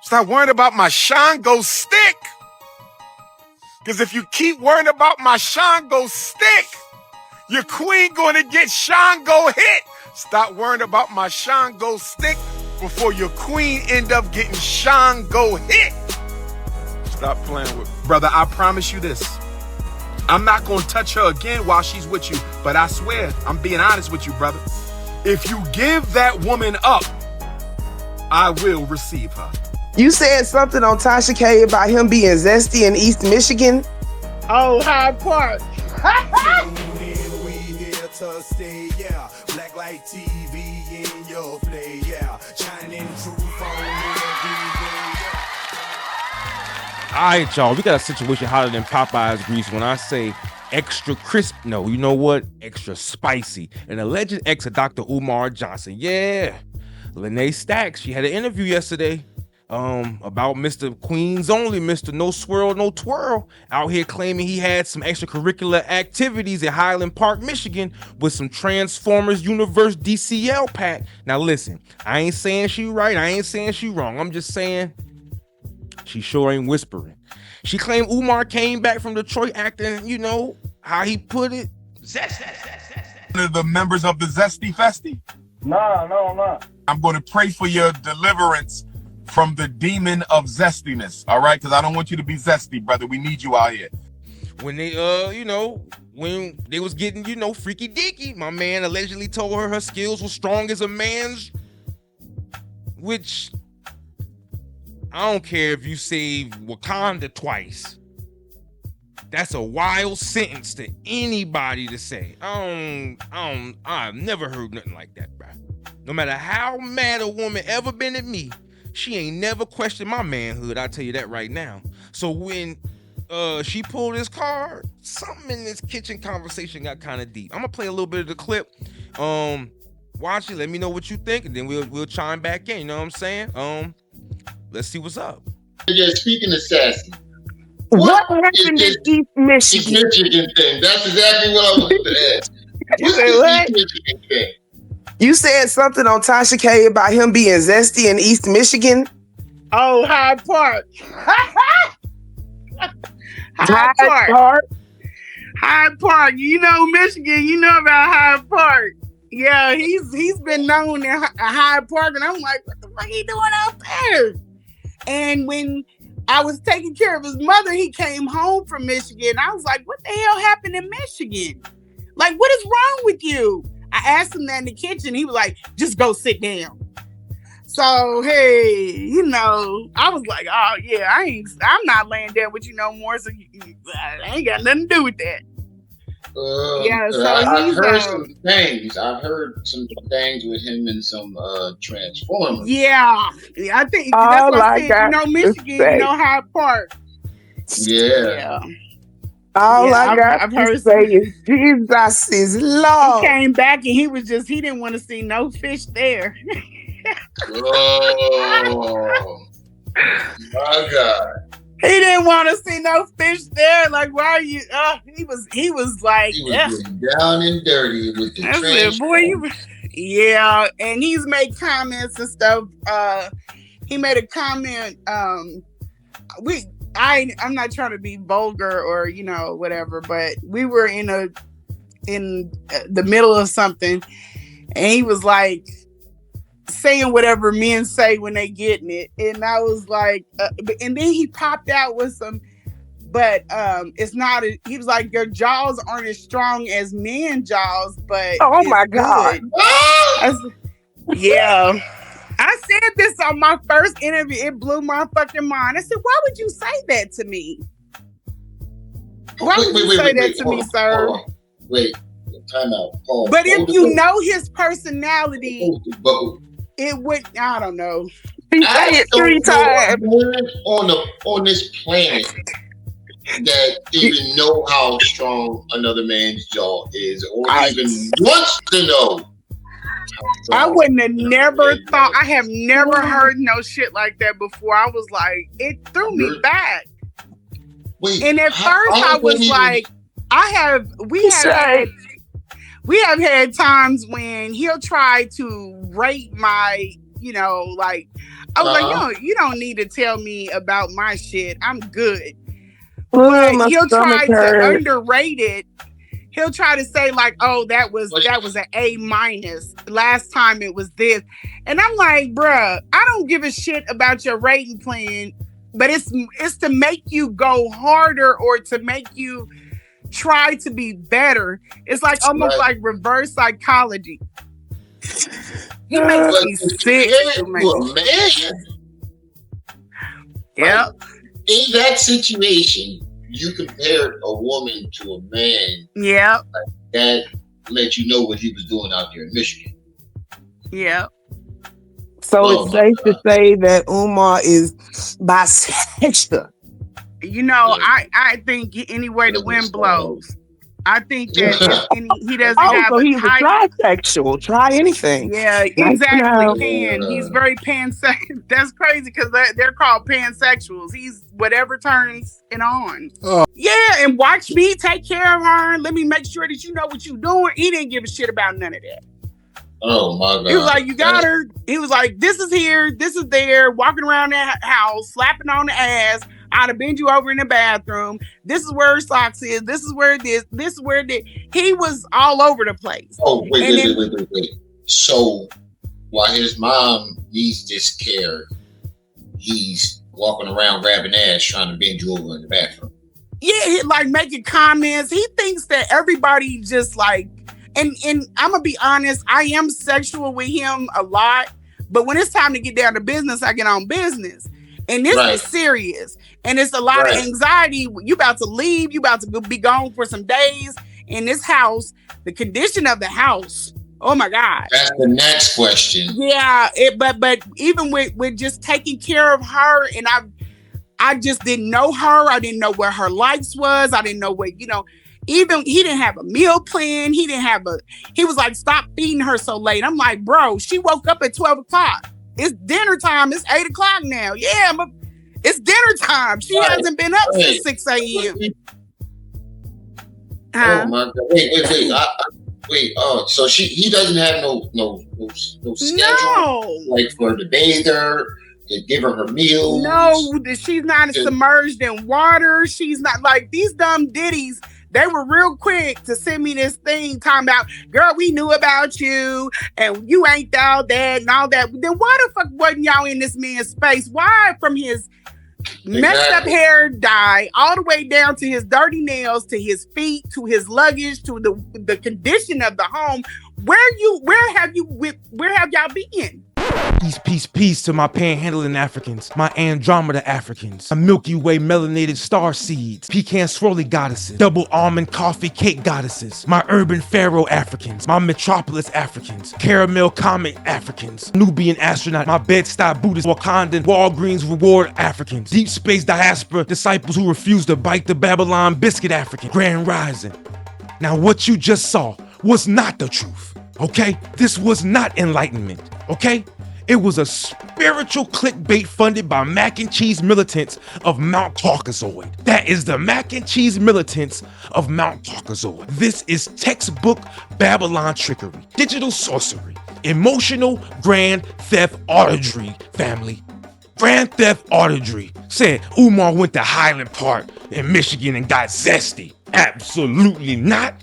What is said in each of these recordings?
Stop worrying about my Shango stick. Because if you keep worrying about my Shango stick, your queen gonna get Shango hit. Stop worrying about my Shango stick before your queen end up getting Shango hit. Stop playing with me. Brother, I promise you this. I'm not gonna touch her again while she's with you, but I swear, I'm being honest with you, brother. If you give that woman up, I will receive her. You said something on Tasha K about him being zesty in East Michigan. Oh, Hyde Park. We here to stay, yeah. Black light TV in your play, yeah. Shining truth on every day, yeah. All right, y'all. We got a situation hotter than Popeye's grease. When I say extra crisp, no, you know what? Extra spicy. An alleged ex of Dr. Umar Johnson. Yeah. Lanae Stacks, she had an interview yesterday about Mr. Queens Only, Mr. No Swirl, No Twirl, out here claiming he had some extracurricular activities at Highland Park, Michigan with some Transformers Universe DCL pack. Now listen, I ain't saying she right, I ain't saying she wrong. I'm just saying she sure ain't whispering. She claimed Umar came back from Detroit acting, you know, how he put it, zesty. One of the members of the Zesty Festy? No, I'm not. I'm going to pray for your deliverance from the demon of zestiness, all right? Because I don't want you to be zesty, brother. We need you out here. When they, when they was getting, freaky deaky, my man allegedly told her skills were strong as a man's, which I don't care if you say Wakanda twice. That's a wild sentence to anybody to say. I've never heard nothing like that, bro. No matter how mad a woman ever been at me, she ain't never questioned my manhood. I'll tell you that right now. So when she pulled this card, something in this kitchen conversation got kind of deep. I'm gonna play a little bit of the clip. Watch it. Let me know what you think, and then we'll chime back in. You know what I'm saying? Let's see what's up. Yeah, speaking of sassy. What happened in East Michigan? East Michigan thing. That's exactly what I wanted to ask. You said what? East Michigan thing? You said something on Tasha K about him being zesty in East Michigan. Oh, Hyde Park. Hyde Park. Hyde Park. You know Michigan. You know about Hyde Park. Yeah, he's been known in Hyde Park, and I'm like, what the fuck he doing out there? And when I was taking care of his mother, he came home from Michigan. I was like, what the hell happened in Michigan? Like, what is wrong with you? I asked him that in the kitchen. He was like, just go sit down. So, hey, I was like, oh, yeah, I'm not laying down with you no more. So I ain't got nothing to do with that. Yeah, so I've heard some things. I've heard some things with him and some Transformers. Yeah, I think that's what I said. Michigan, Hyde Park. Yeah. I've heard to say is Jesus is Lord. He came back and he didn't want to see no fish there. Oh, my God. He didn't want to see no fish there. Like, why are you? He was like, he was down and dirty with the trash. Yeah, and he's made comments and stuff. He made a comment. I'm not trying to be vulgar or whatever, but we were in the middle of something, and he was like saying whatever men say when they getting it, and I was like, and then he popped out with some, but it's not. He was like, your jaws aren't as strong as men jaws, but oh my God, yeah. I said this on my first interview. It blew my fucking mind. I said, why would you say that to me? Why would you say that to me, sir? Wait, time out. But if you know his personality, it would, I don't know. He said it 3 times. On this planet that even know how strong another man's jaw is, or even wants to know. I wouldn't have never thought. I have never heard no shit like that before. I was like, it threw me back. Wait, and at first I was like, we have had times when he'll try to rate my you know, like I was Uh-huh. like, you don't need to tell me about my shit. I'm good. Ooh, But my he'll stomach try to hurt. underrate it. He'll try to say like, oh, that was an A minus. Last time it was this. And I'm like, bruh, I don't give a shit about your rating plan, but it's to make you go harder or to make you try to be better. It's like almost like reverse psychology. He makes But me to sick. compare to a man, Yeah. in that situation, you compared a woman to a man. Yeah. That let you know what he was doing out there in Michigan. Yeah. So Oh, it's my safe to God. say that Umar is bisexual. You know, I think any way the wind blows. I think that he doesn't have So a he's a type. trisexual. Try anything. Yeah, Nice to know. exactly. He's very pansexual. That's crazy because they're called pansexuals. He's whatever turns it on. Oh. Yeah, and watch me take care of her. Let me make sure that you know what you're doing. He didn't give a shit about none of that. Oh my God. He was like, you got her. He was like, this is here, this is there, walking around that house, slapping on the ass. I'd have bent you over in the bathroom. This is where her socks is. This is where this is where this. He was all over the place. Oh, wait. So while his mom needs this care, he's walking around grabbing ass, trying to bend you over in the bathroom. Yeah, he like making comments. He thinks that everybody just like, and I'm gonna be honest, I am sexual with him a lot, but when it's time to get down to business, I get on business. And this is serious. And it's a lot of anxiety. You about to leave, you about to be gone for some days in this house, the condition of the house. Oh my God. That's the next question. Yeah, but even with just taking care of her, and I just didn't know her. I didn't know where her likes was. I didn't know what, you know, even he didn't have a meal plan. He was like, stop feeding her so late. I'm like, bro, she woke up at 12 o'clock. It's dinner time. It's 8 o'clock now. Yeah, but it's dinner time. She hasn't been up since 6 a.m. Oh my God. Wait. So he doesn't have no schedule? Like for the bather, to give her meals? No, she's not submerged in water. She's not like these dumb ditties. They were real quick to send me this thing talking about, girl, we knew about you and you ain't all that and all that. Then why the fuck wasn't y'all in this man's space? Why from his messed up hair dye all the way down to his dirty nails, to his feet, to his luggage, to the condition of the home? Where have y'all been? Peace to my panhandling Africans, my Andromeda Africans, my Milky Way melanated star seeds, pecan swirly goddesses, double almond coffee cake goddesses, my urban pharaoh Africans, my metropolis Africans, caramel comet Africans, Nubian astronaut, my Bed-Stuy Buddhist, Wakandan, Walgreens reward Africans, deep space diaspora disciples who refuse to bite the Babylon biscuit African, Grand Rising. Now what you just saw was not the truth, okay? This was not enlightenment, okay? It was a spiritual clickbait funded by mac and cheese militants of Mount Caucasoid. That is the mac and cheese militants of Mount Caucasoid. This is textbook Babylon trickery, digital sorcery, emotional grand theft artistry, family. Grand theft artistry. Said Umar went to Highland Park in Michigan and got zesty. Absolutely not.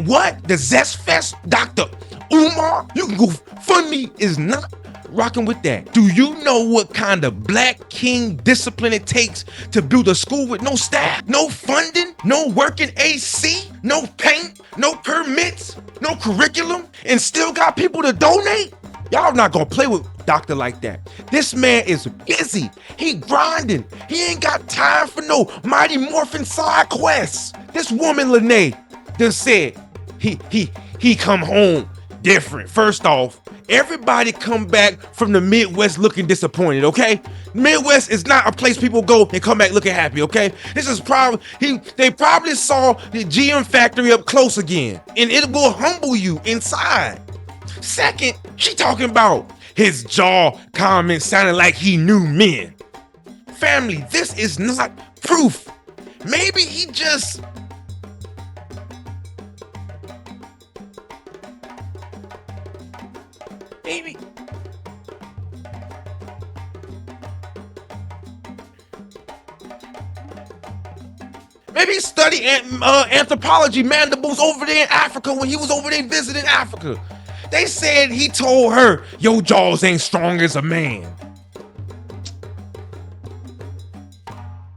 What? The Zest Fest? Dr. Umar? You can go fund me is not rocking with that. Do you know what kind of black king discipline it takes to build a school with no staff, no funding, no working AC, no paint, no permits, no curriculum, and still got people to donate? Y'all not gonna play with doctor like that. This man is busy. He grinding. He ain't got time for no Mighty Morphin side quests. This woman Lanae just said he come home different. First off, everybody come back from the Midwest looking disappointed, okay? Midwest is not a place people go and come back looking happy, okay? This is probably, they probably saw the GM factory up close again, and it will humble you inside. Second, she talking about his jaw comment sounding like he knew men. Family, this is not proof. Maybe he just... Maybe he studied anthropology mandibles over there in Africa when he was over there visiting Africa. They said he told her, your jaws ain't strong as a man.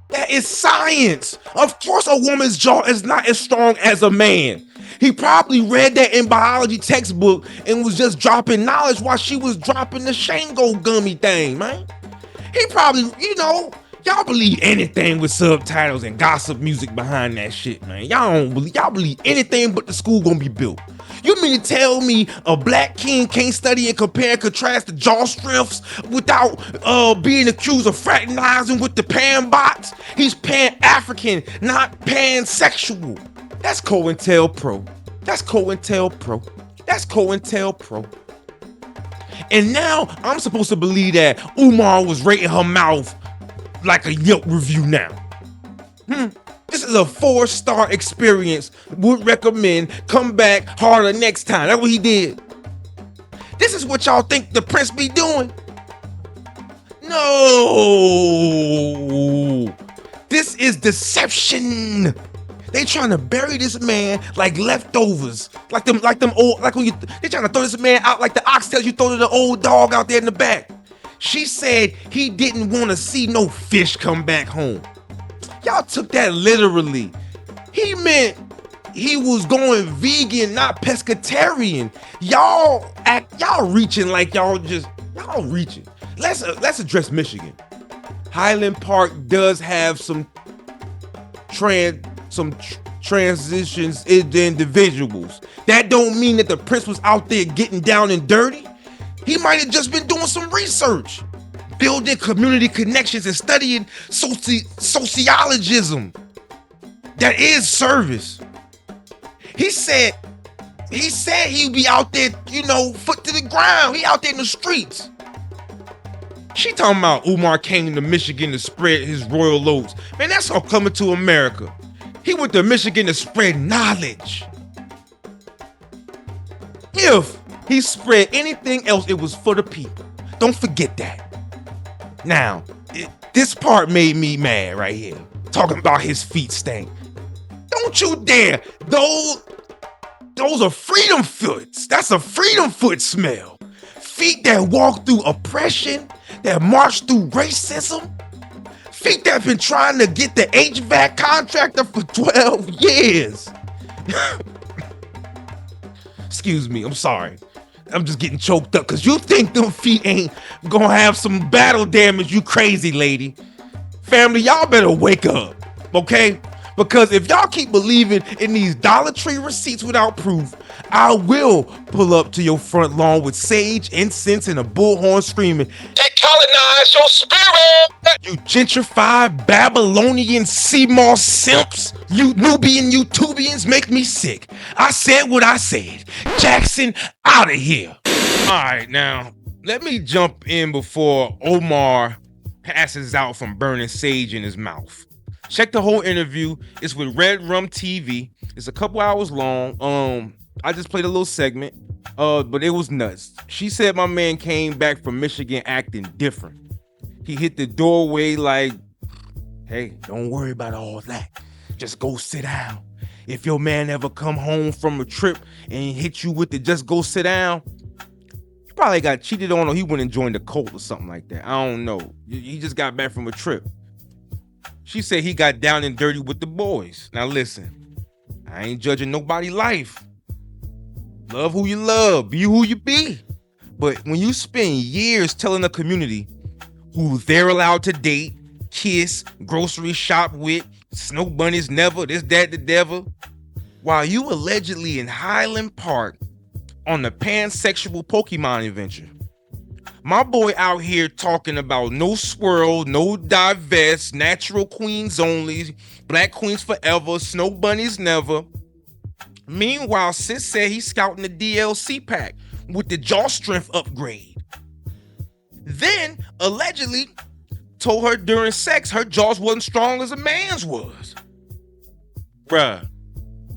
That is science. Of course a woman's jaw is not as strong as a man. He probably read that in biology textbook and was just dropping knowledge while she was dropping the Shango gummy thing, man. He probably, y'all believe anything with subtitles and gossip music behind that shit, man. Y'all believe anything but the school gonna be built. You mean to tell me a black king can't study and compare and contrast the jaw strengths without being accused of fraternizing with the pan-bots? He's pan-African, not pansexual. That's COINTELPRO. That's COINTELPRO. That's COINTELPRO. And now I'm supposed to believe that Umar was rating her mouth like a Yelp review now. This is a 4-star experience. Would recommend. Come back harder next time. That's what he did. This is what y'all think the prince be doing? No. This is deception. They trying to bury this man like leftovers, like them old, like when they trying to throw this man out like the oxtails you throw to the old dog out there in the back. She said he didn't want to see no fish come back home. Y'all took that literally. He meant he was going vegan, not pescatarian. Y'all reaching like y'all reaching. Let's address Michigan. Highland Park does have some transitions in the individuals. That don't mean that the prince was out there getting down and dirty. He might have just been doing some research, building community connections and studying sociologism. That is service. He said he'd be out there, foot to the ground. He out there in the streets. She talking about Umar came to Michigan to spread his royal oats. Man, that's all coming to America. He went to Michigan to spread knowledge. If he spread anything else, it was for the people. Don't forget that. Now, this part made me mad right here. Talking about his feet stink. Don't you dare. Those are freedom foots. That's a freedom foot smell. Feet that walk through oppression, that march through racism. Feet that have been trying to get the HVAC contractor for 12 years. Excuse me, I'm sorry. I'm just getting choked up because you think them feet ain't gonna have some battle damage, you crazy lady. Family, y'all better wake up, okay? Because if y'all keep believing in these Dollar Tree receipts without proof, I will pull up to your front lawn with sage, incense, and a bullhorn screaming, "They colonize your spirit! You gentrified Babylonian sea moss simps! You Nubian Utubians make me sick! I said what I said! Jackson, out of here!" Alright, now, let me jump in before Omar passes out from burning sage in his mouth. Check the whole interview. It's with Red Rum TV. It's a couple hours long. I just played a little segment, but it was nuts. She said my man came back from Michigan acting different. He hit the doorway like, "Hey, don't worry about all that. Just go sit down. If your man ever come home from a trip and hit you with the just go sit down, you probably got cheated on or he went and joined a cult or something like that. I don't know. He just got back from a trip." She said he got down and dirty with the boys. Now listen, I ain't judging nobody's life. Love who you love, be who you be. But when you spend years telling a community who they're allowed to date, kiss, grocery shop with, snow bunnies never, this, that, the devil, while you allegedly in Highland Park on the pansexual Pokemon adventure. My boy out here talking about no swirl, no divest, natural queens only, black queens forever, snow bunnies never. Meanwhile, sis said he's scouting the DLC pack with the jaw strength upgrade. Then, allegedly, told her during sex her jaws wasn't strong as a man's was. Bruh,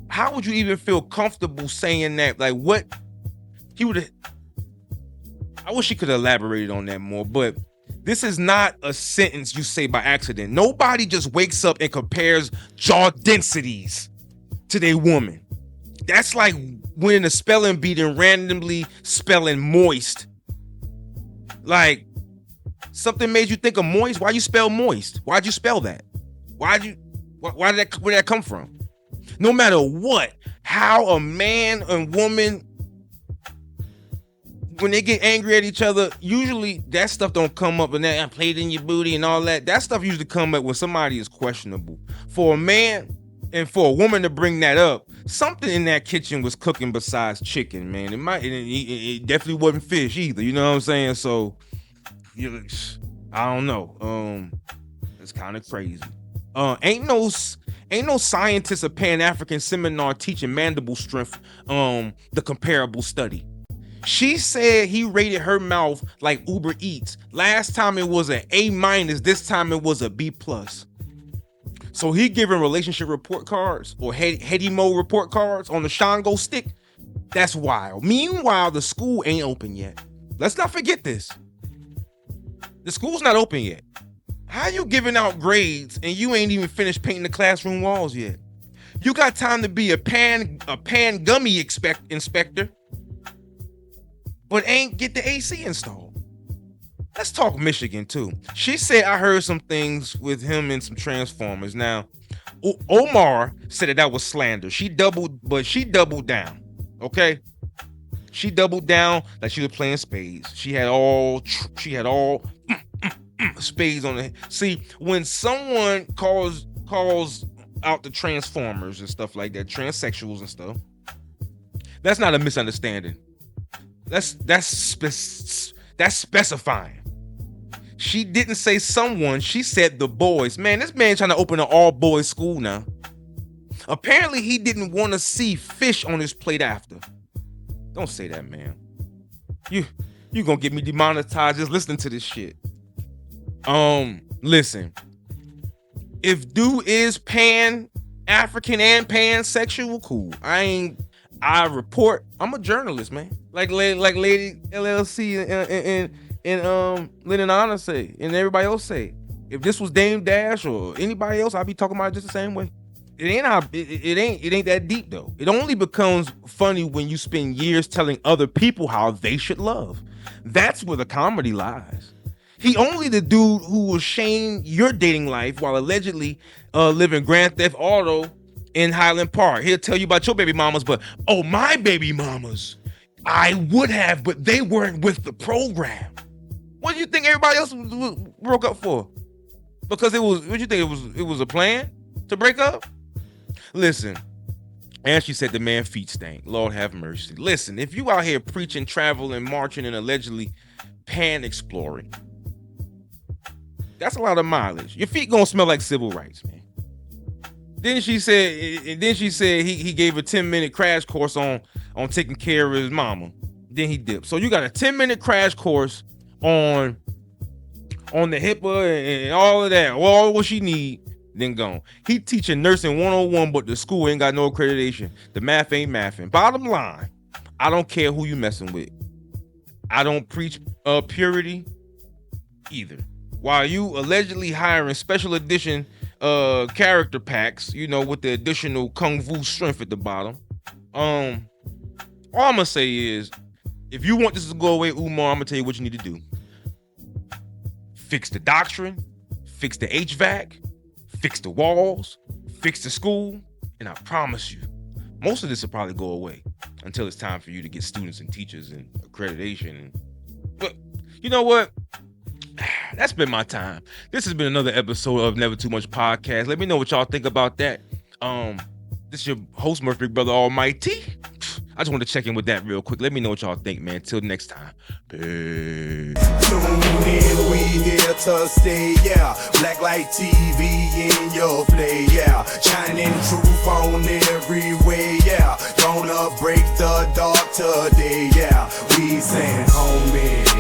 how would you even feel comfortable saying that? Like, what? He would have... I wish he could have elaborated on that more, but This is not a sentence you say by accident. Nobody just wakes up and compares jaw densities to their woman. That's like winning a spelling bee and randomly spelling moist. Like, something made you think of moist. Why you spell moist? Why'd you spell that? Where did that come from? No matter what, how a man and woman, when they get angry at each other, usually that stuff don't come up and that I played in your booty and all that. That stuff usually come up when somebody is questionable. For a man and for a woman to bring that up, something in that kitchen was cooking besides chicken, man. It definitely wasn't fish either. You know what I'm saying? So, I don't know. It's kind of crazy. Ain't no scientist of Pan-African seminar teaching mandible strength. The comparable study. She said he rated her mouth like Uber Eats. Last time it was an A-, this time it was a B+. So he giving relationship report cards or heady-mo report cards on the Shango stick. That's wild. Meanwhile, the school ain't open yet. Let's not forget this. The school's not open yet. How you giving out grades and you ain't even finished painting the classroom walls yet? You got time to be a pan gummy inspector, but ain't get the AC installed. Let's talk Michigan too. She said I heard some things with him and some Transformers. Now, Omar said that was slander. She doubled down. Okay, she doubled down like she was playing spades. She had all spades on it. See, when someone calls out the Transformers and stuff like that, transsexuals and stuff, that's not a misunderstanding. That's specifying. She didn't say someone, she said the boys. Man, this man trying to open an all-boys school now. Apparently he didn't want to see fish on his plate after. Don't say that, man. You gonna get me demonetized just listening to this shit. Listen. If dude is Pan-African and pansexual, cool. I report. I'm a journalist, man. Like Lady LLC and Lynn and Anna say, and everybody else say. If this was Dame Dash or anybody else, I'd be talking about it just the same way. It ain't that deep though. It only becomes funny when you spend years telling other people how they should love. That's where the comedy lies. He only the dude who will shame your dating life while allegedly living Grand Theft Auto in Highland Park. He'll tell you about your baby mamas, but my baby mamas, I would have, but they weren't with the program. What do you think everybody else broke up for? Because it was, what do you think it was a plan to break up? Listen, and she said the man feet stank. Lord have mercy. Listen, if you out here preaching, traveling, marching, and allegedly pan-exploring, that's a lot of mileage. Your feet gonna smell like civil rights, man. Then she said he gave a 10-minute crash course on taking care of his mama. Then he dipped. So you got a 10-minute crash course on the HIPAA and all of that, all what she need, then gone. He teaching nursing 101, but the school ain't got no accreditation. The math ain't mathing. Bottom line, I don't care who you messing with. I don't preach purity either. While you allegedly hiring special edition character packs, with the additional kung fu strength at the bottom. All I'm gonna say is, if you want this to go away, Umar, I'm gonna tell you what you need to do. Fix the doctrine, fix the HVAC, fix the walls, fix the school, and I promise you, most of this will probably go away until it's time for you to get students and teachers and accreditation. But you know what? That's been my time. This has been another episode of Never Too Much Podcast. Let me know what y'all think about that. This is your host, Murph Almighty. I just want to check in with that real quick. Let me know what y'all think, man. Till next time. Peace. Tune in, we here to stay, yeah. Black Light TV in your play, yeah. Shining truth on every way, yeah. Gonna break the dark today, yeah. We saying, homie.